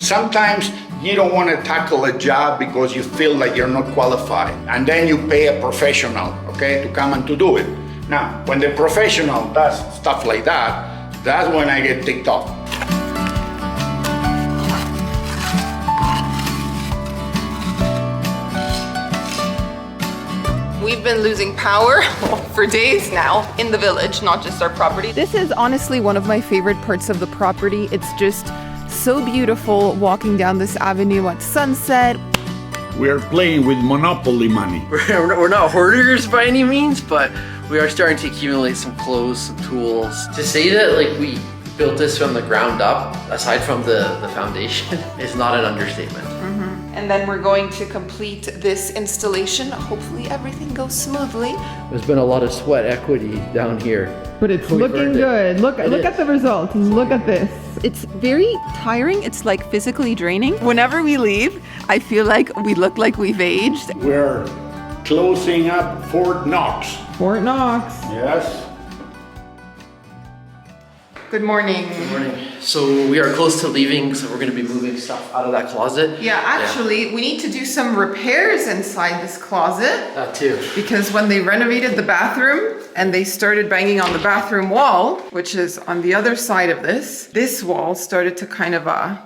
Sometimes you don't want to tackle a job because you feel like you're not qualified. And then you pay a professional, okay, to come and to do it. Now, when the professional does stuff like that, that's when I get ticked off. We've been losing power for days now in the village, not just our property. This is honestly one of my favorite parts of the property. It's just so beautiful walking down this avenue at sunset. We're playing with Monopoly money. We're not hoarders by any means, but we are starting to accumulate some clothes, some tools. To say that like we built this from the ground up, aside from the foundation, is not an understatement. And then we're going to complete this installation. Hopefully everything goes smoothly. There's been a lot of sweat equity down here. But it's looking good. Look at the results. Look at this. It's very tiring. It's like physically draining. Whenever we leave, I feel like we look like we've aged. We're closing up Fort Knox. Fort Knox. Yes. Good morning. Good morning. So we are close to leaving, so we're going to be moving stuff out of that closet. Yeah, actually, we need to do some repairs inside this closet. That too. Because when they renovated the bathroom and they started banging on the bathroom wall, which is on the other side of this wall started to kind of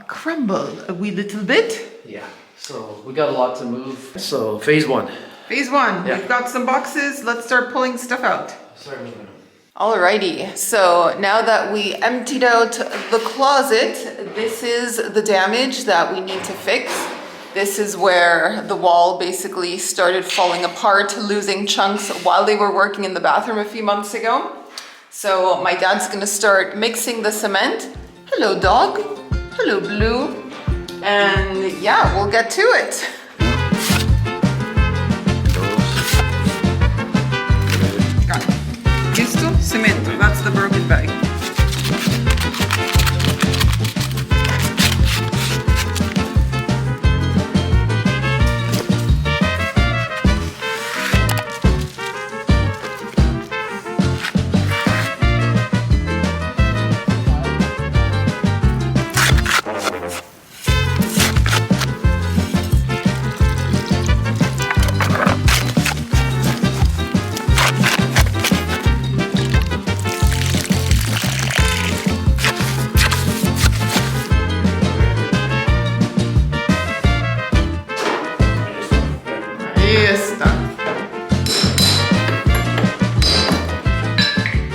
crumble a wee little bit. Yeah. So we got a lot to move. So phase one. Phase one. Yeah. We've got some boxes. Let's start pulling stuff out. Start moving them. Alrighty, so now that we emptied out the closet, this is the damage that we need to fix. This is where the wall basically started falling apart, losing chunks while they were working in the bathroom a few months ago. So my dad's gonna start mixing the cement. Hello, dog. Hello, Blue. And yeah, we'll get to it. Listo? Cemento, that's the broken bag.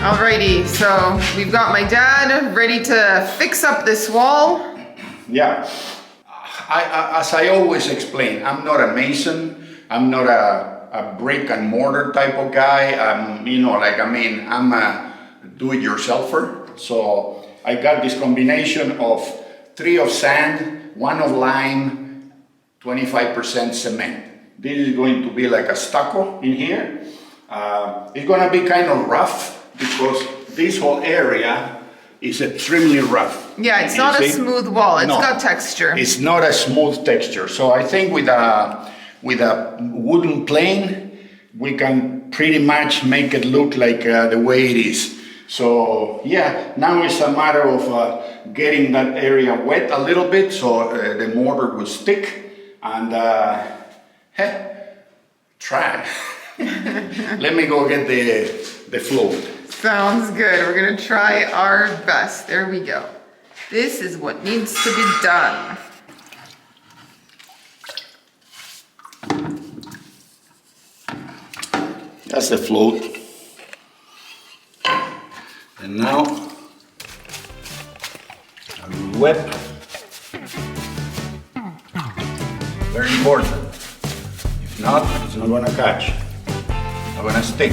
Alrighty, so we've got my dad ready to fix up this wall. Yeah. As I always explain, I'm not a mason. I'm not a brick and mortar type of guy. I'm a do-it-yourselfer. So I got this combination of 3 of sand, 1 of lime, 25% cement. This is going to be like a stucco in here. It's going to be kind of rough because this whole area is extremely rough. Yeah, it's not a smooth wall. It's got texture. It's not a smooth texture. So I think with a wooden plane, we can pretty much make it look like the way it is. So yeah, now it's a matter of getting that area wet a little bit so the mortar will stick and try. Let me go get the float. Sounds good. We're gonna try our best. There we go. This is what needs to be done. That's the float. And now I will wet. Very important. If not, it's not gonna catch. Not gonna stick.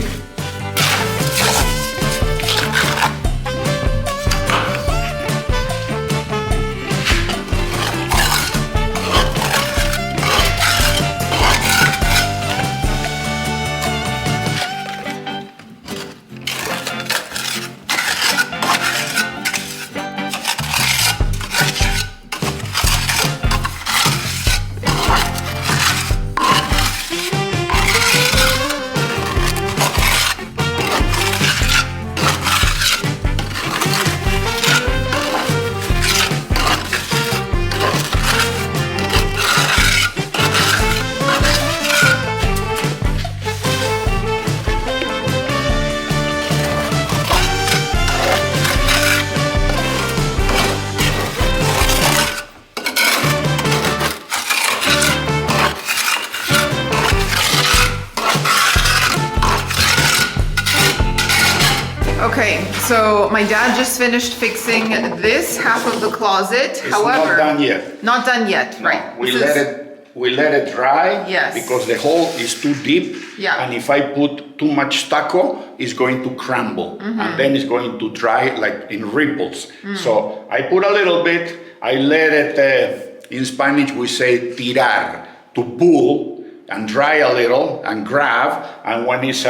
So my dad just finished fixing this half of the closet. It's However, not done yet. not done yet, No, right? We This let is- it dry. Yes. Because the hole is too deep. Yeah. And if I put too much stucco, it's going to crumble. And then it's going to dry like in ripples. So I put a little bit, I let it, in Spanish we say tirar, to pull and dry a little and grab. And when it's,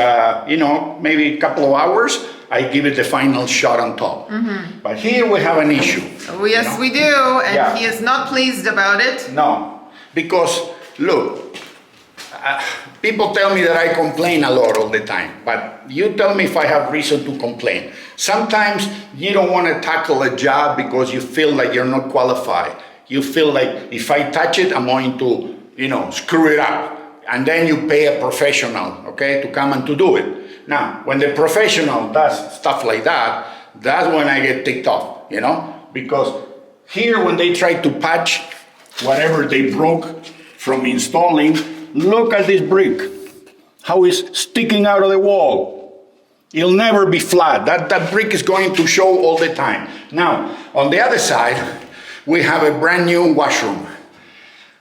maybe a couple of hours, I give it the final shot on top. But here we have an issue. Oh, yes, we do, and Yeah. he is not pleased about it. No, because look, people tell me that I complain a lot all the time, but you tell me if I have reason to complain. Sometimes you don't want to tackle a job because you feel like you're not qualified. You feel like if I touch it, I'm going to, screw it up. And then you pay a professional, okay, to come and to do it. Now, when the professional does stuff like that, that's when I get ticked off, because here when they try to patch whatever they broke from installing, look at this brick, how it's sticking out of the wall. It'll never be flat. That brick is going to show all the time. Now, on the other side, we have a brand new washroom.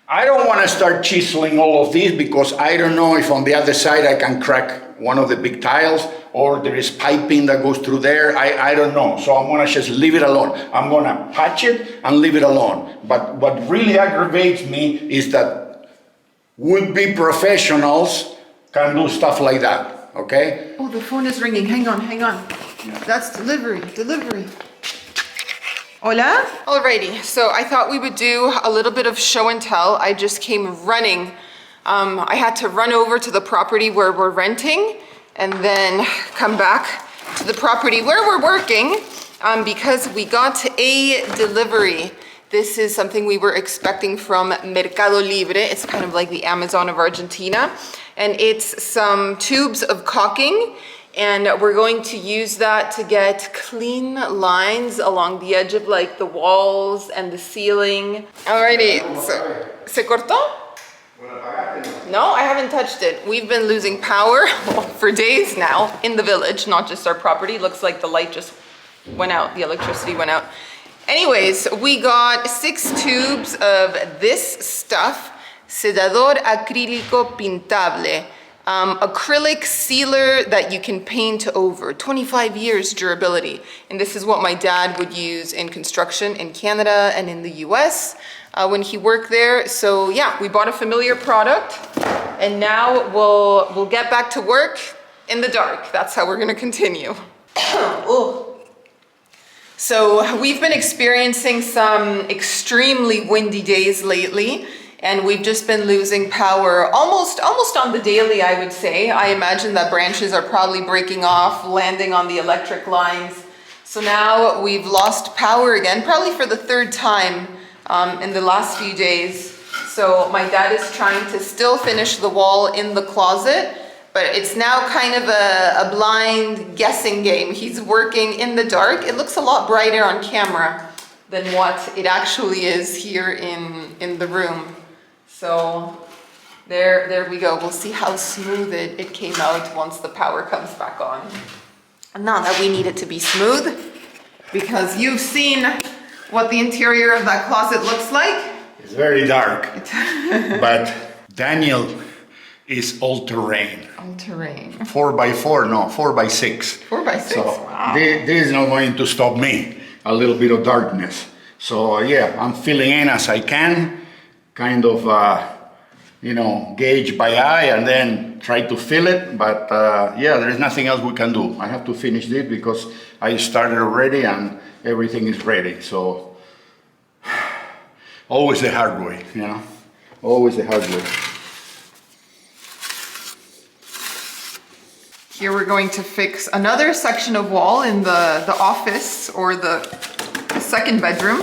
I don't want to start chiseling all of these because I don't know if on the other side I can crack one of the big tiles or there is piping that goes through there. I don't know. So I'm going to just leave it alone. I'm going to patch it and leave it alone. But what really aggravates me is that would-be professionals can do stuff like that, okay? Oh, the phone is ringing. Hang on. That's delivery. Hola? Alrighty, so I thought we would do a little bit of show and tell. I just came running. I had to run over to the property where we're renting and then come back to the property where we're working because we got a delivery. This is something we were expecting from Mercado Libre. It's kind of like the Amazon of Argentina. And it's some tubes of caulking. And we're going to use that to get clean lines along the edge of like the walls and the ceiling. Alrighty, so, ¿se cortó? No, I haven't touched it. We've been losing power for days now in the village, not just our property. Looks like the light just went out, the electricity went out. Anyways, we got 6 tubes of this stuff, sedador acrílico pintable. Acrylic sealer that you can paint over, 25 years durability. And this is what my dad would use in construction in Canada and in the US when he worked there. So yeah, we bought a familiar product and now we'll get back to work in the dark. That's how we're gonna continue. Oh. So we've been experiencing some extremely windy days lately. And we've just been losing power almost on the daily, I would say. I imagine that branches are probably breaking off, landing on the electric lines. So now we've lost power again, probably for the 3rd time in the last few days. So my dad is trying to still finish the wall in the closet, but it's now kind of a blind guessing game. He's working in the dark. It looks a lot brighter on camera than what it actually is here in the room. So there we go. We'll see how smooth it came out once the power comes back on. Not that we need it to be smooth, because you've seen what the interior of that closet looks like. It's very dark, but Daniel is all-terrain. All-terrain. 4x4, no, 4x6. 4x6, So wow. this is not going to stop me, a little bit of darkness. So yeah, I'm filling in as I can, kind of, gauge by eye and then try to fill it. But yeah, there is nothing else we can do. I have to finish this because I started already and everything is ready. So always the hard way, always the hard way. Here we're going to fix another section of wall in the office or the 2nd bedroom.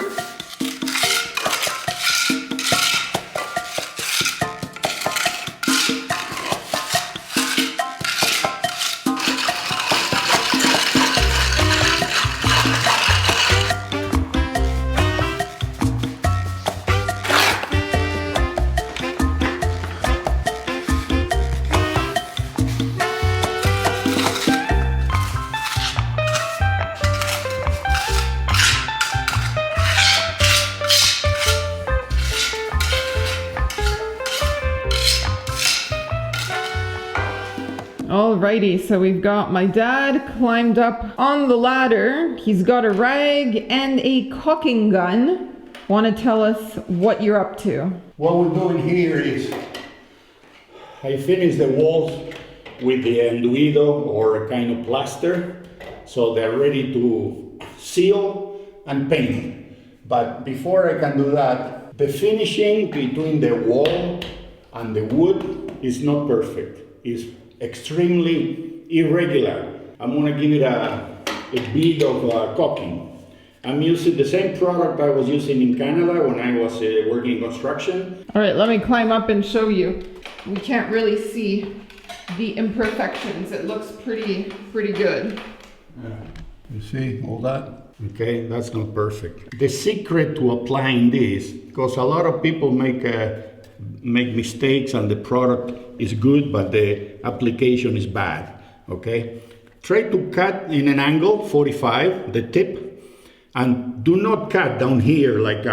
Alrighty, so we've got my dad climbed up on the ladder. He's got a rag and a caulking gun. Want to tell us what you're up to? What we're doing here is I finished the walls with the enduido or a kind of plaster, so they're ready to seal and paint. But before I can do that, the finishing between the wall and the wood is not perfect. It's extremely irregular. I'm gonna give it a bit of caulking. I'm using the same product I was using in Canada when I was working construction. All right, let me climb up and show you. We can't really see the imperfections. It looks pretty good. You see all that? Okay, that's not perfect. The secret to applying this, because a lot of people make mistakes and the product is good, but the application is bad, okay? Try to cut in an angle, 45, the tip, and do not cut down here like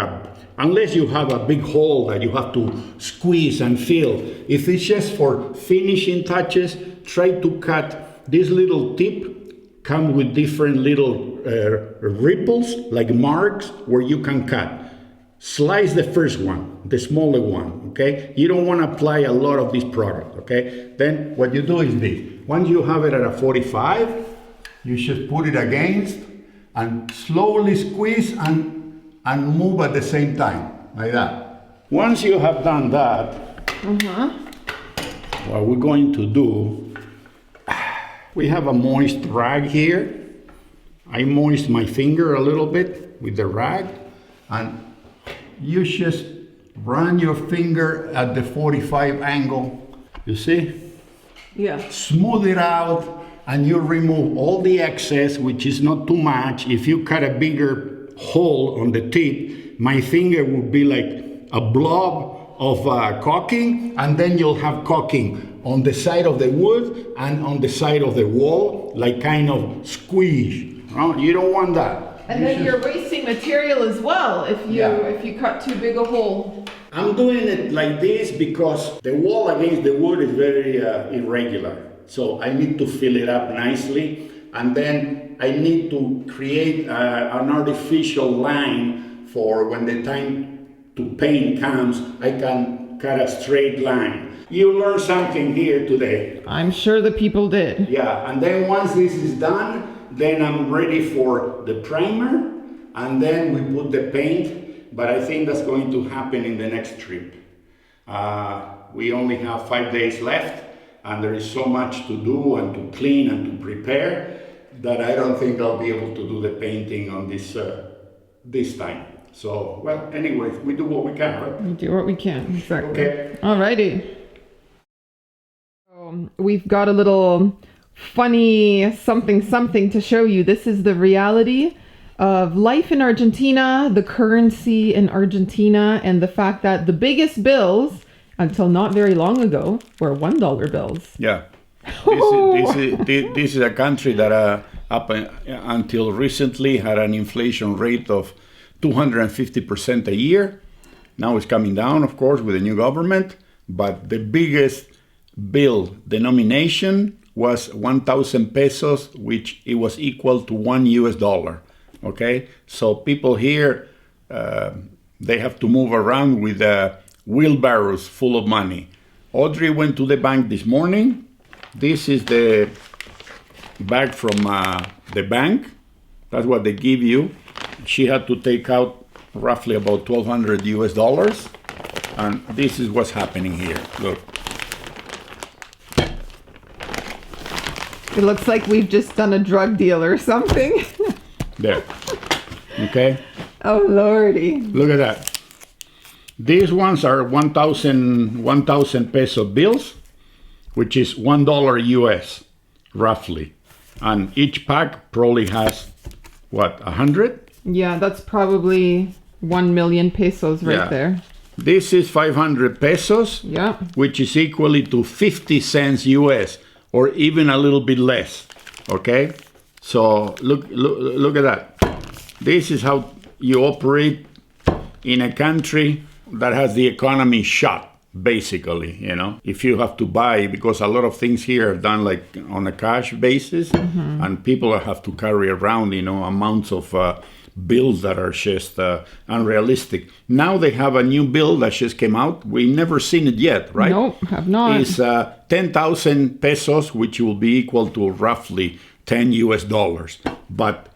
unless you have a big hole that you have to squeeze and fill. If it's just for finishing touches, try to cut this little tip, come with different little ripples, like marks where you can cut. Slice the first one, the smaller one, okay? You don't want to apply a lot of this product, okay? Then what you do is this. Once you have it at a 45, you should put it against and slowly squeeze and move at the same time, like that. Once you have done that, what we're going to do, we have a moist rag here. I moist my finger a little bit with the rag, and you just run your finger at the 45 angle, you see? Yeah. Smooth it out, and you remove all the excess, which is not too much. If you cut a bigger hole on the tip, my finger would be like a blob of caulking, and then you'll have caulking on the side of the wood and on the side of the wall, like kind of squeeze. You don't want that. And then you're wasting material as well if you cut too big a hole. I'm doing it like this because the wall against the wood is very irregular. So I need to fill it up nicely, and then I need to create an artificial line for when the time to paint comes, I can cut a straight line. You learned something here today. I'm sure the people did. Yeah, and then once this is done, then I'm ready for the primer, and then we put the paint, but I think that's going to happen in the next trip. We only have 5 days left, and there is so much to do and to clean and to prepare that I don't think I'll be able to do the painting on this time. So, well, anyways, we do what we can, right? We do what we can, exactly. Okay. Alrighty. We've got a little funny something to show you. This is the reality of life in Argentina, the currency in Argentina, and the fact that the biggest bills until not very long ago were $1 bills. Yeah. This is a country that up until recently had an inflation rate of 250% a year. Now it's coming down, of course, with the new government, but the biggest bill denomination was 1,000 pesos, which it was equal to $1. Okay, so people here, they have to move around with wheelbarrows full of money. Audrey went to the bank this morning. This is the bag from the bank. That's what they give you. She had to take out roughly about $1,200, and this is what's happening here. Look. It looks like we've just done a drug deal or something. There. Okay. Oh lordy. Look at that. These ones are 1,000 peso bills, which is $1 US, roughly. And each pack probably has, what, 100? Yeah, that's probably 1 million pesos right there. This is 500 pesos, yeah, which is equally to 50 cents US, or even a little bit less, okay? So look at that. This is how you operate in a country that has the economy shot, basically, if you have to buy, because a lot of things here are done like on a cash basis, and people have to carry around, amounts of bills that are just unrealistic. Now they have a new bill that just came out. We've never seen it yet, right? Nope, have not. It's 10,000 pesos, which will be equal to roughly $10. But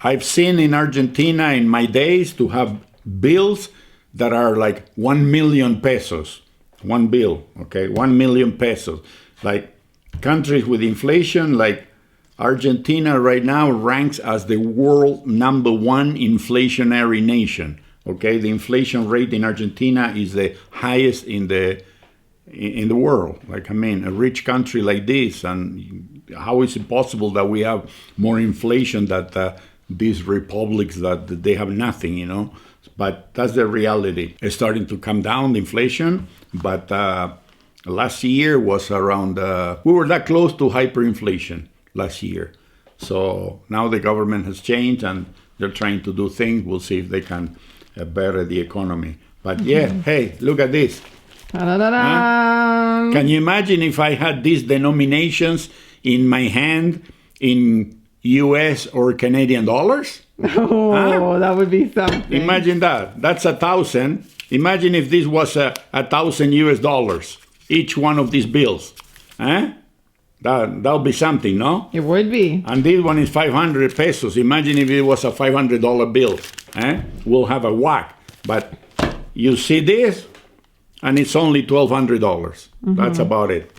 I've seen in Argentina in my days to have bills that are like 1 million pesos. One bill, okay? 1 million pesos. Like countries with inflation, like Argentina right now ranks as the world #1 inflationary nation. Okay, the inflation rate in Argentina is the highest in the world. Like, a rich country like this, and how is it possible that we have more inflation than these republics that they have nothing, But that's the reality. It's starting to come down, the inflation, but last year was around, we were that close to hyperinflation last year. So now the government has changed and they're trying to do things. We'll see if they can better the economy. But hey, look at this. Huh? Can you imagine if I had these denominations in my hand in US or Canadian dollars? Oh, that would be something. Imagine that. That's 1,000. Imagine if this was 1,000 US dollars, each one of these bills. That'll be something, no? It would be. And this one is 500 pesos. Imagine if it was a $500 bill. We'll have a whack. But you see this, and it's only $1,200. That's about it,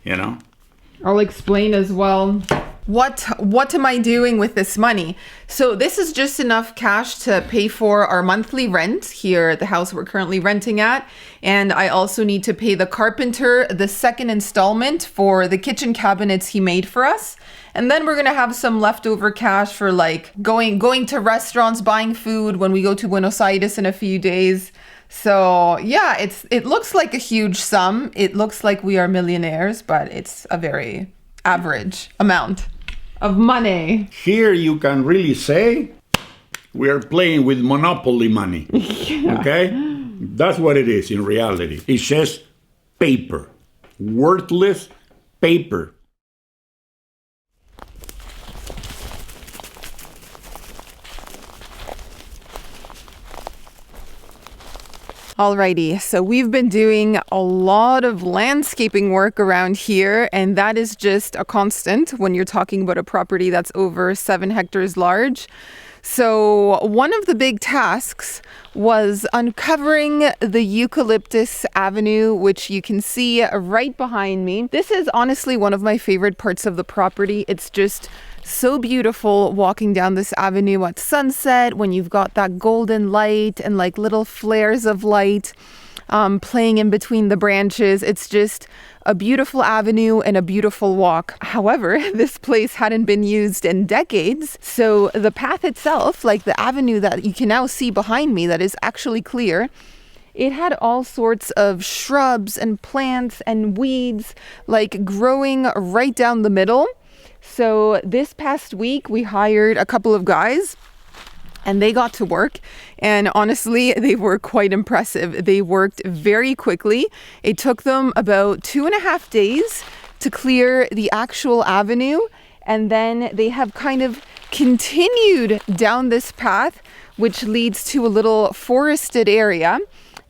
I'll explain as well. What am I doing with this money? So this is just enough cash to pay for our monthly rent here at the house we're currently renting at. And I also need to pay the carpenter the second installment for the kitchen cabinets he made for us. And then we're going to have some leftover cash for like going to restaurants, buying food when we go to Buenos Aires in a few days. So yeah, it looks like a huge sum. It looks like we are millionaires, but it's a very average amount of money. Here you can really say we are playing with monopoly money. Okay? That's what it is in reality. It's just paper. Worthless paper. Alrighty, so we've been doing a lot of landscaping work around here, and that is just a constant when you're talking about a property that's over 7 hectares large. So one of the big tasks was uncovering the Eucalyptus Avenue, which you can see right behind me. This is honestly one of my favorite parts of the property. It's just so beautiful walking down this avenue at sunset when you've got that golden light and like little flares of light playing in between the branches. It's just a beautiful avenue and a beautiful walk. However, this place hadn't been used in decades. So the path itself, like the avenue that you can now see behind me that is actually clear, it had all sorts of shrubs and plants and weeds like growing right down the middle. So this past week, we hired a couple of guys and they got to work. And honestly, they were quite impressive. They worked very quickly. It took them about 2.5 days to clear the actual avenue. And then they have kind of continued down this path, which leads to a little forested area.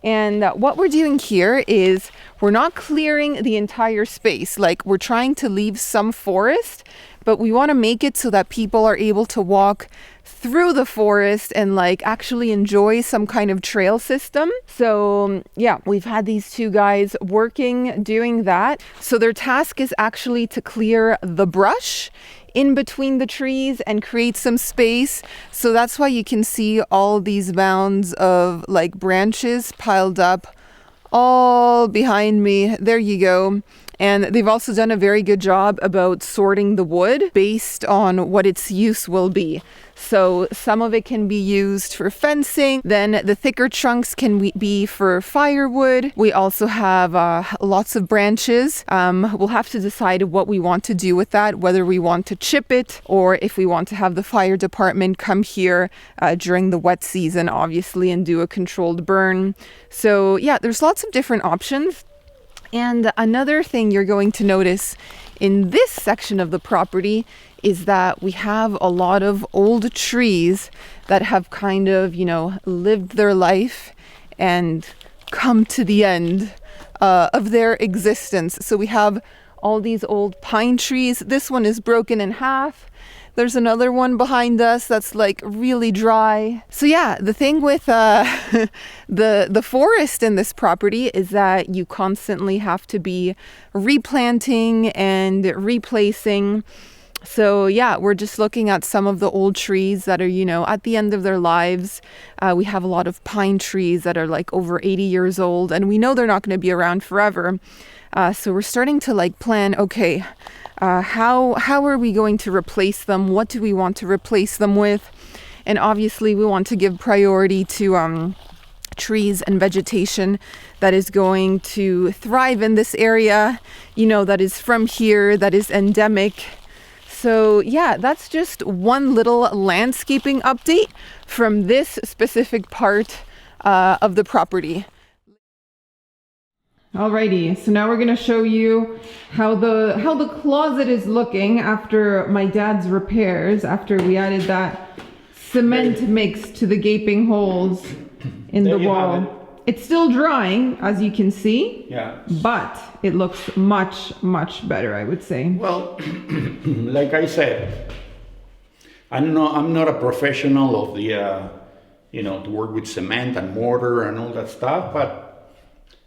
And what we're doing here is we're not clearing the entire space. Like, we're trying to leave some forest, but we want to make it so that people are able to walk through the forest and like actually enjoy some kind of trail system. So yeah, we've had these two guys working, doing that. So their task is actually to clear the brush in between the trees and create some space. So that's why you can see all these mounds of like branches piled up all behind me. There you go. And they've also done a very good job about sorting the wood based on what its use will be. So some of it can be used for fencing. Then the thicker chunks can be for firewood. We also have lots of branches. We'll have to decide what we want to do with that, whether we want to chip it or if we want to have the fire department come here during the wet season, obviously, and do a controlled burn. So yeah, there's lots of different options. And another thing you're going to notice in this section of the property is that we have a lot of old trees that have kind of, lived their life and come to the end of their existence. So we have all these old pine trees. This one is broken in half. There's another one behind us that's like really dry. So yeah, the thing with the forest in this property is that you constantly have to be replanting and replacing. So yeah, we're just looking at some of the old trees that are, at the end of their lives. We have a lot of pine trees that are like over 80 years old, and we know they're not going to be around forever. So we're starting to like plan, okay, how are we going to replace them? What do we want to replace them with? And obviously we want to give priority to trees and vegetation that is going to thrive in this area, that is from here, that is endemic. So yeah, that's just one little landscaping update from this specific part of the property. Alrighty, so now we're going to show you how the closet is looking after my dad's repairs, after we added that cement mix to the gaping holes in the wall. It's still drying, as you can see. Yeah. But it looks much, much better, I would say. Well, like I said, I'm not a professional of the, to work with cement and mortar and all that stuff, but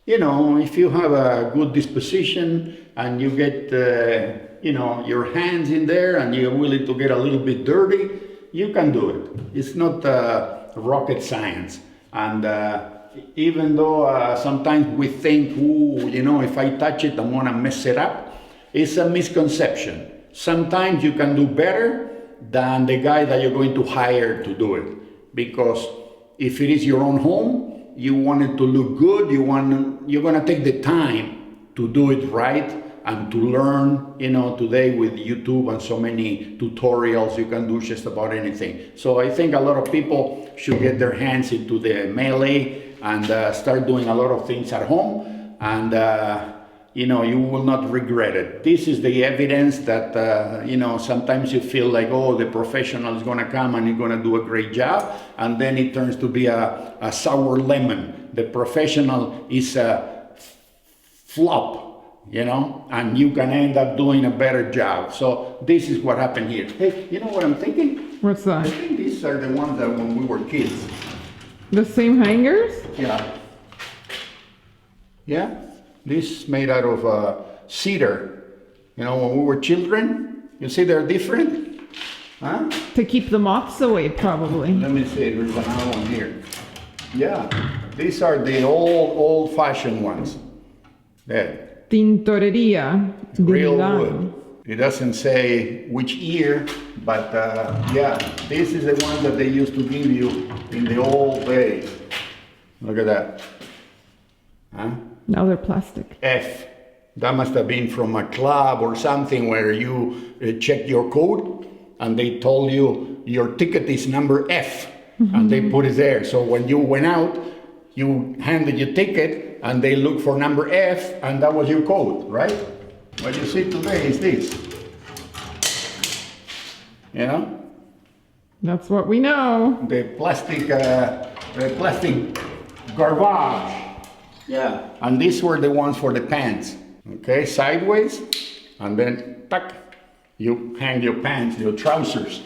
if you have a good disposition and you get, your hands in there and you're willing to get a little bit dirty, you can do it. It's not rocket science. And even though sometimes we think, if I touch it, I'm gonna mess it up, it's a misconception. Sometimes you can do better than the guy that you're going to hire to do it. Because if it is your own home, you want it to look good, you're gonna take the time to do it right and to learn, today with YouTube and so many tutorials, you can do just about anything. So I think a lot of people should get their hands into the melee and start doing a lot of things at home, and you will not regret it. This is the evidence that, sometimes you feel like, oh, the professional is gonna come and he's gonna do a great job, and then it turns to be a sour lemon. The professional is a flop, and you can end up doing a better job. So this is what happened here. Hey, you know what I'm thinking? What's that? I think these are the ones that when we were kids. The same hangers? Yeah. Yeah. This made out of cedar. When we were children, you see they're different? Huh? To keep the moths away, probably. Let me see, there's another one here. Yeah, these are the old-fashioned ones. There. Tintoreria. Real wood. It doesn't say which year, but yeah, this is the one that they used to give you in the old days. Look at that. Huh? Now they're plastic. F. That must have been from a club or something where you checked your code and they told you your ticket is number F, and they put it there. So when you went out, you handed your ticket and they looked for number F, and that was your code, right? What you see today is this. That's what we know. The plastic garbage. Yeah, and these were the ones for the pants. Okay, sideways, and then tuck, you hang your pants, your trousers,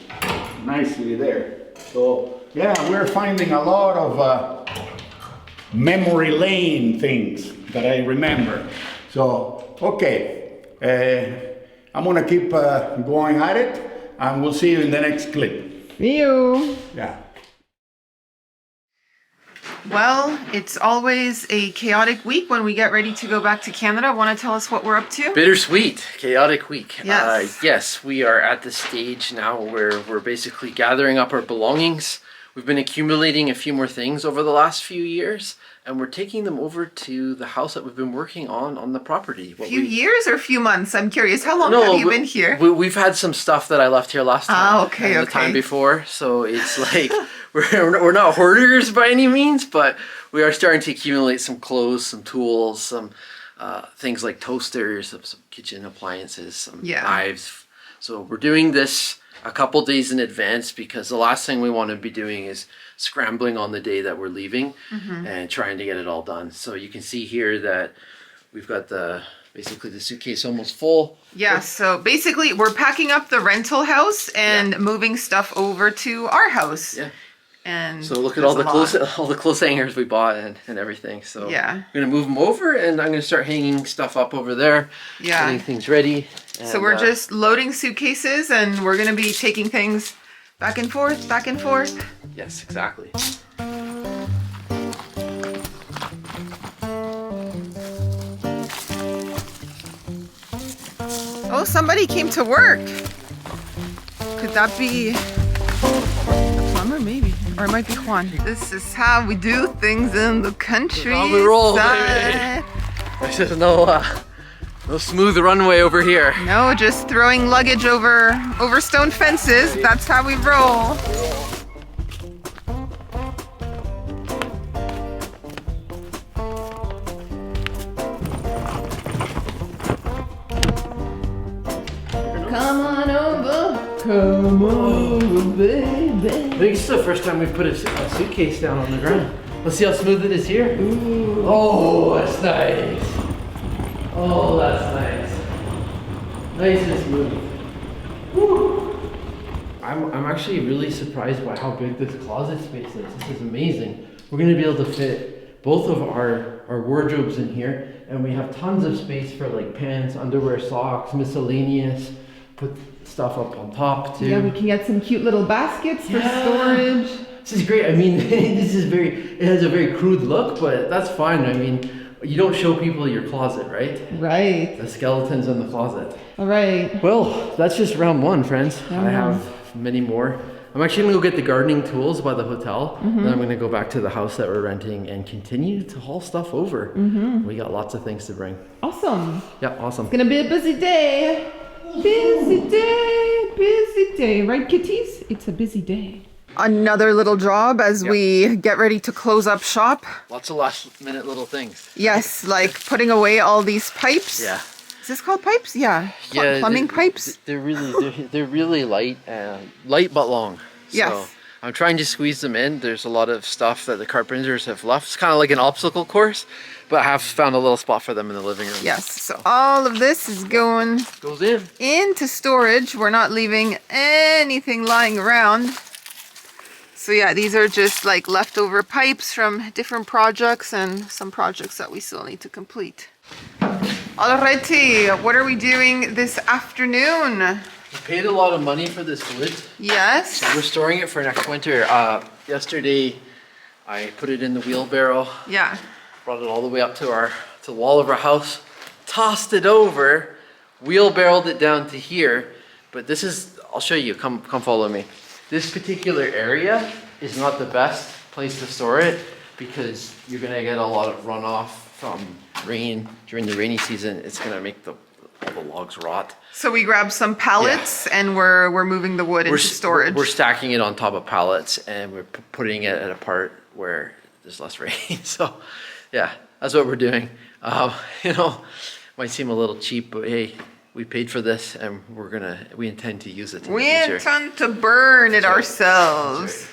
nicely there. So yeah, we're finding a lot of memory lane things that I remember. So okay, I'm gonna keep going at it, and we'll see you in the next clip. See you. Yeah. Well, it's always a chaotic week when we get ready to go back to Canada. Want to tell us what we're up to? Bittersweet, chaotic week. Yes. Yes, we are at the stage now where we're basically gathering up our belongings. We've been accumulating a few more things over the last few years, and we're taking them over to the house that we've been working on the property. Few years or few months? I'm curious. How long have you been here? We've had some stuff that I left here last time. Ah, okay, and the time before, so it's like we're not hoarders by any means, but we are starting to accumulate some clothes, some tools, some things like toasters, some kitchen appliances, some Yeah. knives. So we're doing this a couple days in advance because the last thing we want to be doing is scrambling on the day that we're leaving and trying to get it all done. So you can see here that we've got basically the suitcase almost full. Yeah, so basically we're packing up the rental house and moving stuff over to our house. Yeah. And so look at all the clothes hangers we bought and everything. So yeah, I'm gonna move them over and I'm gonna start hanging stuff up over there. Yeah. Getting things ready. And, so we're just loading suitcases and we're gonna be taking things back and forth, back and forth. Yes, exactly. Oh, somebody came to work. Could that be the plumber? Maybe. Or it might be Juan. This is how we do things in the country. How we roll, baby. There's no smooth runway over here. No, just throwing luggage over stone fences. That's how we roll. Come on over, baby. I think it's the first time we've put a suitcase down on the ground. Let's see how smooth it is here. Ooh. Oh, that's nice. Oh, that's nice. Nice and smooth. Woo. I'm actually really surprised by how big this closet space is. This is amazing. We're gonna be able to fit both of our wardrobes in here, and we have tons of space for like pants, underwear, socks, miscellaneous. Put stuff up on top too. Yeah, we can get some cute little baskets for storage. This is great. I mean, it has a very crude look, but that's fine. I mean, you don't show people your closet, right? Right. The skeletons in the closet. All right. Well, that's just round one, friends. Round I have many more. I'm actually gonna go get the gardening tools by the hotel. Then I'm gonna go back to the house that we're renting and continue to haul stuff over. We got lots of things to bring. Awesome. Yeah, awesome. It's gonna be a busy day. Busy day, right kitties? It's a busy day. Another little job as we get ready to close up shop. Lots of last minute little things. Yes, like putting away all these pipes. Yeah. Is this called pipes? Yeah. Yeah, Plumbing pipes? They're really light but long. Yes. So I'm trying to squeeze them in. There's a lot of stuff that the carpenters have left. It's kind of like an obstacle course, but I have found a little spot for them in the living room. Yes. So all of this is going Goes in. into storage. We're not leaving anything lying around. So yeah, these are just like leftover pipes from different projects and some projects that we still need to complete. Alrighty, what are we doing this afternoon? We paid a lot of money for this wood. Yes. So we're storing it for next winter. Yesterday, I put it in the wheelbarrow. Yeah. Brought it all the way up to the wall of our house. Tossed it over. Wheelbarrowed it down to here. But this is, I'll show you, come follow me. This particular area is not the best place to store it because you're gonna get a lot of runoff from rain during the rainy season. It's gonna make all the logs rot. So we grabbed some pallets and we're moving the wood into storage. We're stacking it on top of pallets and we're putting it at a part where there's less rain. So yeah, that's what we're doing. You know, might seem a little cheap, but hey, we paid for this and we intend to use it in the future. We intend to burn it ourselves.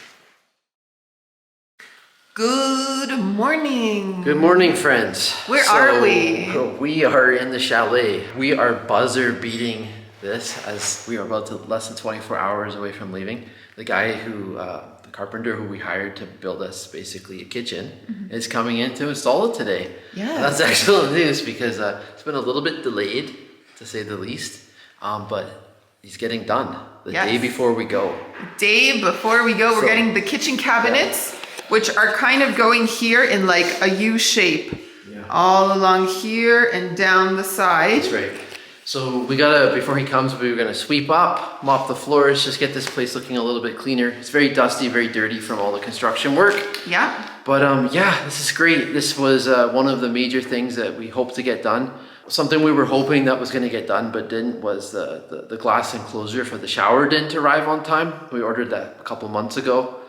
Good morning. Good morning, friends. Where are we? We are in the chalet. We are buzzer beating this as we are about less than 24 hours away from leaving. The guy the carpenter who we hired to build us basically a kitchen is coming in to install it today. Yeah. That's excellent news because it's been a little bit delayed, to say the least, but he's getting done the day before we go. Day before we go, we're getting the kitchen cabinets, which are kind of going here in like a U shape. Yeah. All along here and down the side. That's right. So before he comes, we were gonna sweep up, mop the floors, just get this place looking a little bit cleaner. It's very dusty, very dirty from all the construction work. Yeah. But yeah, this is great. This was one of the major things that we hoped to get done. Something we were hoping that was gonna get done but didn't was the glass enclosure for the shower didn't arrive on time. We ordered that a couple months ago.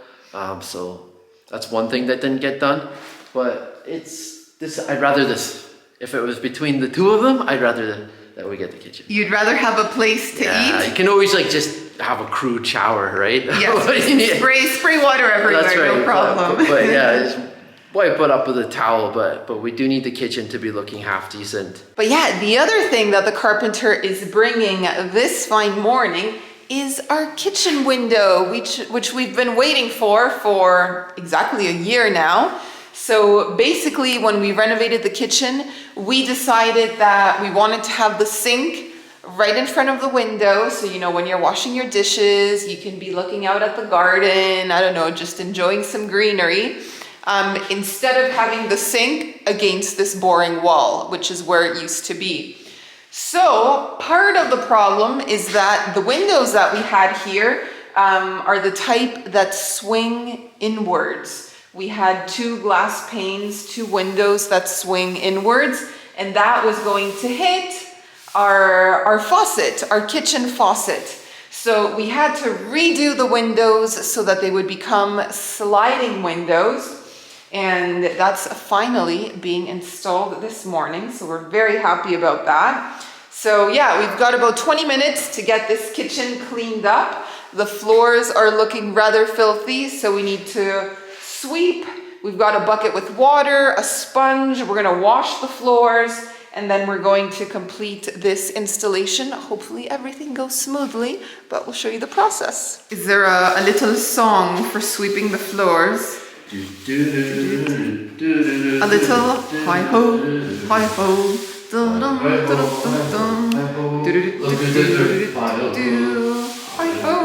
So that's one thing that didn't get done. But I'd rather this if it was between the two of them, I'd rather that we get the kitchen. You'd rather have a place to eat? You can always like just have a crude shower, right? Yes, spray water everywhere, That's right. no problem. But yeah, just wipe it up with a towel, but we do need the kitchen to be looking half decent. But yeah, the other thing that the carpenter is bringing this fine morning is our kitchen window, which we've been waiting for exactly a year now. So basically, when we renovated the kitchen, we decided that we wanted to have the sink right in front of the window. So, you know, when you're washing your dishes, you can be looking out at the garden, I don't know, just enjoying some greenery. Instead of having the sink against this boring wall, which is where it used to be. So part of the problem is that the windows that we had here are the type that swing inwards. We had 2 glass panes, 2 windows that swing inwards, and that was going to hit our faucet, our kitchen faucet. So we had to redo the windows so that they would become sliding windows. And that's finally being installed this morning. So we're very happy about that. So yeah, we've got about 20 minutes to get this kitchen cleaned up. The floors are looking rather filthy, so we need to sweep. We've got a bucket with water, a sponge. We're gonna wash the floors, and then we're going to complete this installation. Hopefully everything goes smoothly, but we'll show you the process. Is there a little song for sweeping the floors? A little hi-ho, hi-ho. Dun, dun, dun, dun, dun, dun. Hi-ho.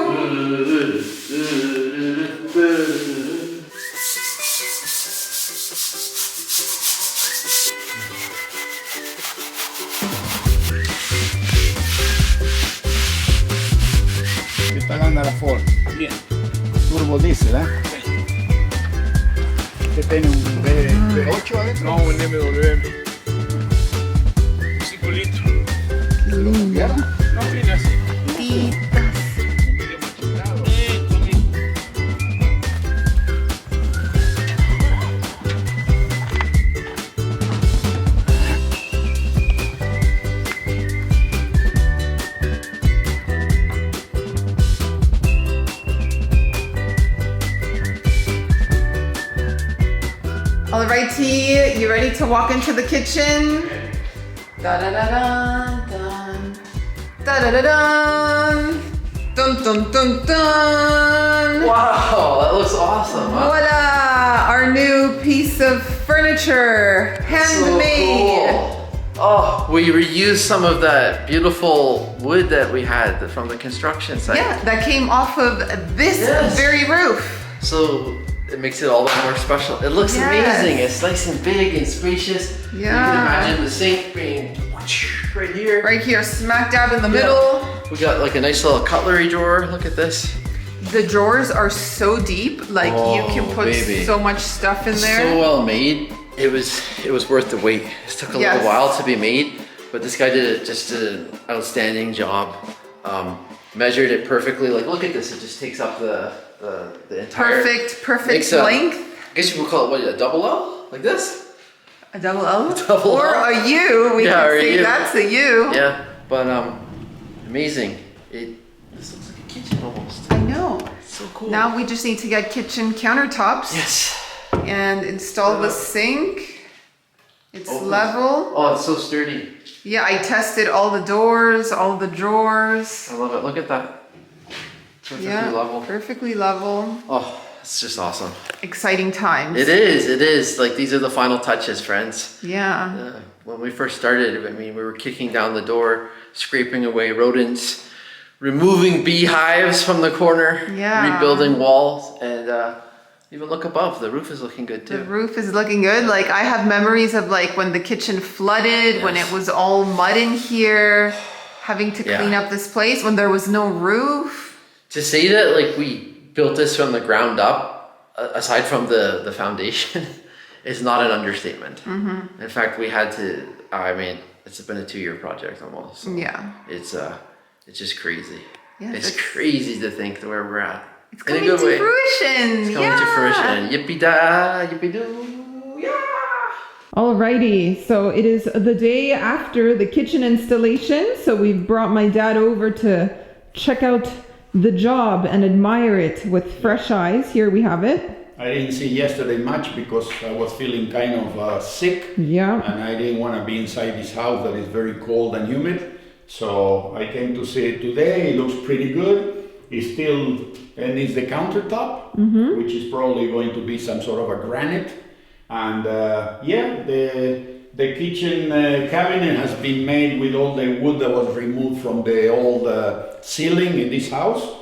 ¿Qué tal anda la Ford? Bien. Turbo diésel, ¿eh? ¿Qué tiene un V8 adentro? No, un MWM. 5 litros. ¿Lo cambiaron? No, viene así. Un medio machicado. Alrighty, you ready to walk into the kitchen? Da da da da dun. Da da da dun. Dun dun dun dun. Wow, that looks awesome. Huh? Voila! Our new piece of furniture, handmade. So cool. Oh, we reused some of that beautiful wood that we had from the construction site. Yeah, that came off of this very roof. So it makes it all the more special. It looks amazing. It's nice and big and spacious. Yeah. You can imagine the sink being right here. Right here, smack dab in the middle. We got like a nice little cutlery drawer. Look at this. The drawers are so deep, like you can put baby. so much stuff in there. So well made. It was worth the wait. It took a little while to be made, but this guy did an outstanding job. Measured it perfectly. Like, look at this. It just takes up the entire perfect length. I guess you would call it what, a double L, like this. A double L? Double or L. a U. We can say that's a U. Yeah, but amazing. This looks like a kitchen almost. I know. It's so cool. Now we just need to get kitchen countertops. Yes. And install the sink. It's level. Oh, it's so sturdy. Yeah, I tested all the doors, all the drawers. I love it. Look at that. Perfectly level. Perfectly level. Oh, it's just awesome. Exciting times. It is. Like, these are the final touches, friends. Yeah. When we first started, I mean, we were kicking down the door, scraping away rodents, removing beehives from the corner, rebuilding walls, and even look above. The roof is looking good too. The roof is looking good. Like, I have memories of like when the kitchen flooded, when it was all mud in here, having to clean up this place when there was no roof. To say that like we built this from the ground up, aside from the foundation, is not an understatement. Mm-hmm. In fact, we had to, I mean, it's been a 2-year project almost. So it's just crazy. Yeah, it's crazy to think where we're at. It's coming to fruition. It's coming to fruition. Yippee da, yippee doo. Yeah. Alrighty, so it is the day after the kitchen installation, so we've brought my dad over to check out the job and admire it with fresh eyes. Here we have it. I didn't see yesterday much because I was feeling kind of sick. Yeah. And I didn't want to be inside this house that is very cold and humid. So I came to see it today. It looks pretty good. It still needs the countertop, which is probably going to be some sort of a granite. And yeah, the kitchen cabinet has been made with all the wood that was removed from the old ceiling in this house.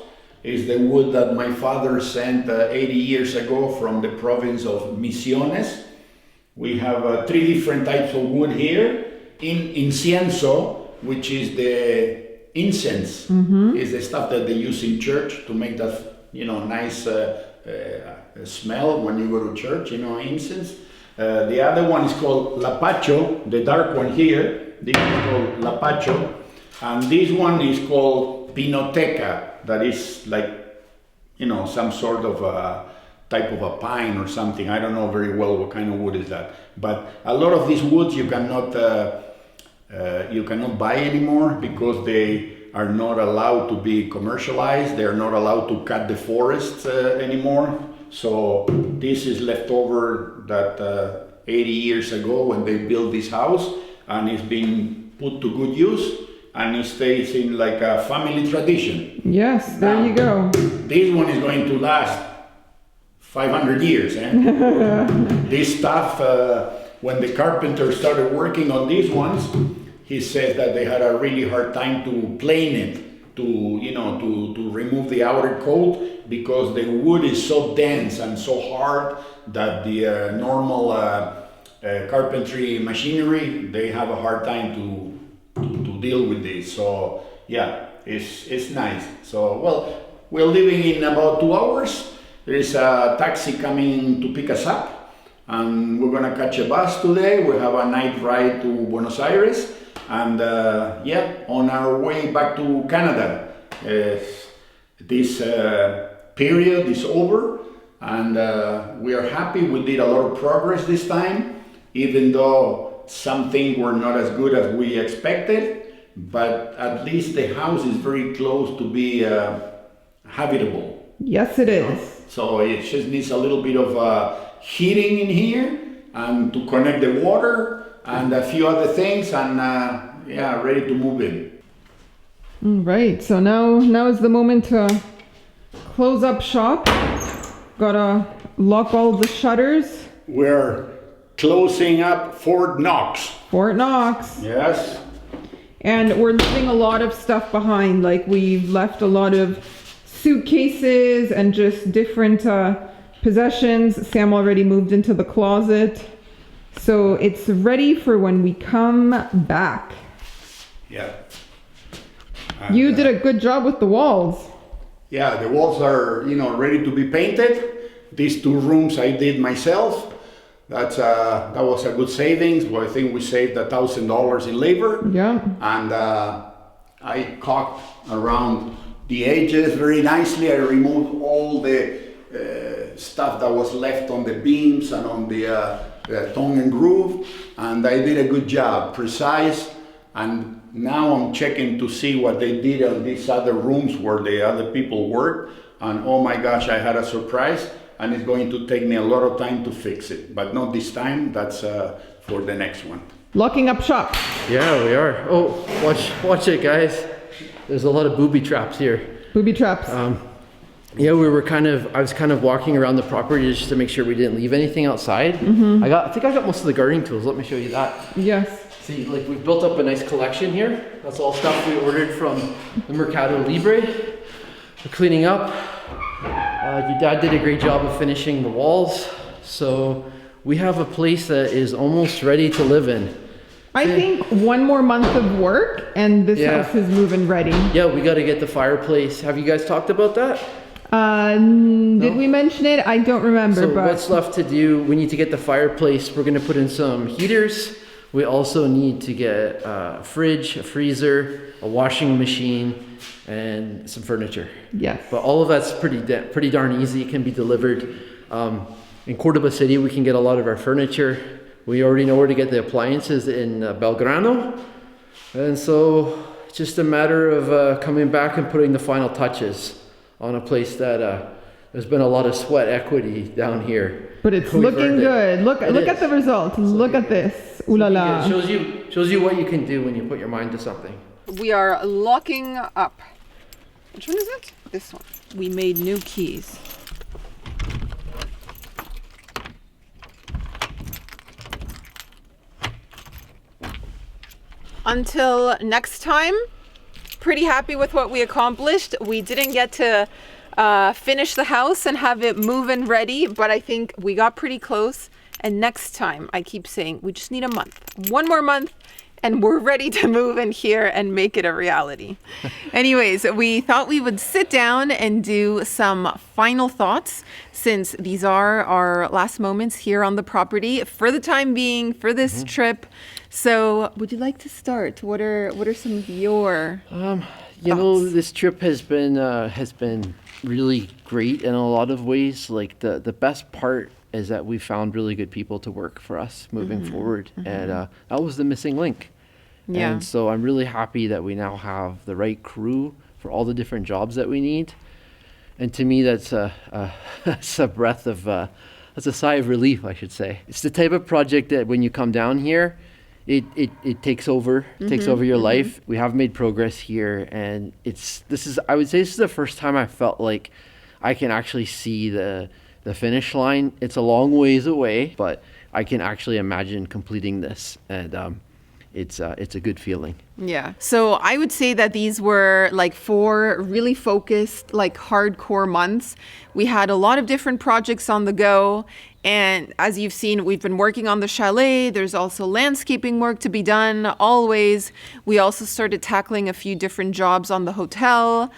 It's the wood that my father sent 80 years ago from the province of Misiones. We have 3 different types of wood here. Incienso, which is the incense, is the stuff that they use in church to make that, nice smell when you go to church, incense. The other one is called lapacho, the dark one here. This is called lapacho. And this one is called pinoteca, that is like, some sort of a type of a pine or something. I don't know very well what kind of wood is that. But a lot of these woods you cannot buy anymore because they are not allowed to be commercialized. They are not allowed to cut the forests anymore. So this is left over that 80 years ago when they built this house, and it's been put to good use, and it stays in like a family tradition. Yes, there you go. This one is going to last 500 years. This stuff, when the carpenter started working on these ones, he said that they had a really hard time to plane it, to remove the outer coat, because the wood is so dense and so hard that the normal carpentry machinery, they have a hard time to deal with this. So yeah, it's nice. So well, we're leaving in about 2 hours. There is a taxi coming to pick us up, and we're gonna catch a bus today. We have a night ride to Buenos Aires, and yeah, on our way back to Canada. This period is over, and we are happy. We did a lot of progress this time, even though some things were not as good as we expected, but at least the house is very close to be habitable. Yes, it is. So it just needs a little bit of heating in here, and to connect the water and a few other things, and yeah, ready to move in. Right, so now is the moment to close up shop. Gotta lock all the shutters. We're closing up Fort Knox. Fort Knox. Yes. And we're leaving a lot of stuff behind. Like, we've left a lot of suitcases and just different possessions. Sam already moved into the closet. So it's ready for when we come back. Yeah. You did a good job with the walls. Yeah, the walls are, ready to be painted. These 2 rooms I did myself. That was a good savings. Well, I think we saved $1,000 in labor. Yeah. And I caulked around the edges very nicely. I removed all the stuff that was left on the beams and on the tongue and groove. And I did a good job, precise. And now I'm checking to see what they did on these other rooms where the other people worked. And oh my gosh, I had a surprise. And it's going to take me a lot of time to fix it. But not this time, that's for the next one. Locking up shop. Yeah, we are. Oh, watch it, guys. There's a lot of booby traps here. Booby traps. Yeah, I was kind of walking around the property just to make sure we didn't leave anything outside. I think I got most of the gardening tools. Let me show you that. Yes. See, like, we've built up a nice collection here. That's all stuff we ordered from the Mercado Libre. We're cleaning up. Your dad did a great job of finishing the walls. So we have a place that is almost ready to live in. I think 1 more month of work and this Yeah. house is moving ready. Yeah, we got to get the fireplace. Have you guys talked about that? Did we mention it? I don't remember, So but what's left to do, we need to get the fireplace. We're going to put in some heaters. We also need to get a fridge, a freezer, a washing machine, and some furniture. yes. But all of that's pretty darn easy. It can be delivered. In Cordoba City, we can get a lot of our furniture. We already know where to get the appliances in Belgrano. And so it's just a matter of coming back and putting the final touches on a place that there's been a lot of sweat equity down here. But it's We've looking earned it. good. Look at the results. Look at this. Ooh la la. It shows you what you can do when you put your mind to something. We are locking up. Which one is it? This one. We made new keys. Until next time, pretty happy with what we accomplished. We didn't get to finish the house and have it move-in ready, but I think we got pretty close. And next time, I keep saying, we just need a month. One more month, and we're ready to move in here and make it a reality. Anyways, we thought we would sit down and do some final thoughts, since these are our last moments here on the property for the time being, for this trip. So would you like to start? What are some of your You know, this trip has been really great in a lot of ways. Like the best part is that we found really good people to work for us moving forward, and that was the missing link. Yeah. And so I'm really happy that we now have the right crew for all the different jobs that we need. And to me, that's that's a breath of that's a sigh of relief, I should say. It's the type of project that when you come down here, it takes over your life. We have made progress here, and I would say this is the first time I felt like I can actually see the finish line. It's a long ways away, but I can actually imagine completing this, and it's a good feeling. Yeah. So I would say that these were like 4 really focused, like hardcore months. We had a lot of different projects on the go. And as you've seen, we've been working on the chalet. There's also landscaping work to be done always. We also started tackling a few different jobs on the hotel,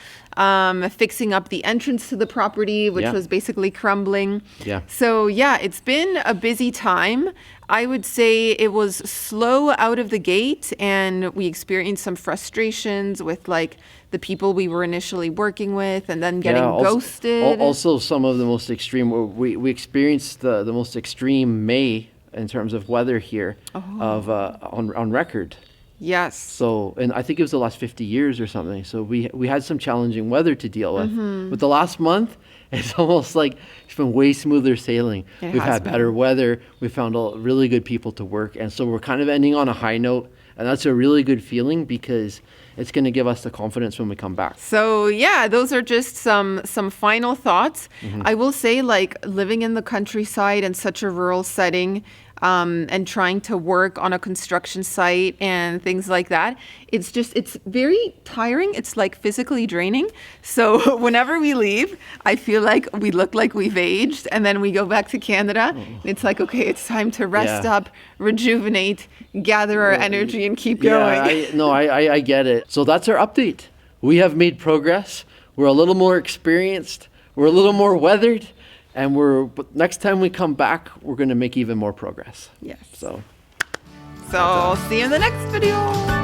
fixing up the entrance to the property, which was basically crumbling. Yeah. So yeah, it's been a busy time. I would say it was slow out of the gate, and we experienced some frustrations with like the people we were initially working with, and then getting ghosted. Also, some of the most extreme, we experienced the most extreme May in terms of weather here on record. Yes. So, and I think it was the last 50 years or something. So we had some challenging weather to deal with. But the last month, it's almost like it's been way smoother sailing. We've had better weather. We found really good people to work. And so we're kind of ending on a high note. And that's a really good feeling, because it's going to give us the confidence when we come back. So yeah, those are just some final thoughts. I will say, like, living in the countryside in such a rural setting, and trying to work on a construction site and things like that, it's very tiring. It's like physically draining. So whenever we leave, I feel like we look like we've aged, and then we go back to Canada. It's like, okay, it's time to rest up, rejuvenate, gather our energy, and keep going. I get it. So that's our update. We have made progress. We're a little more experienced. We're a little more weathered. And but next time we come back, we're going to make even more progress. Yes. So See you in the next video.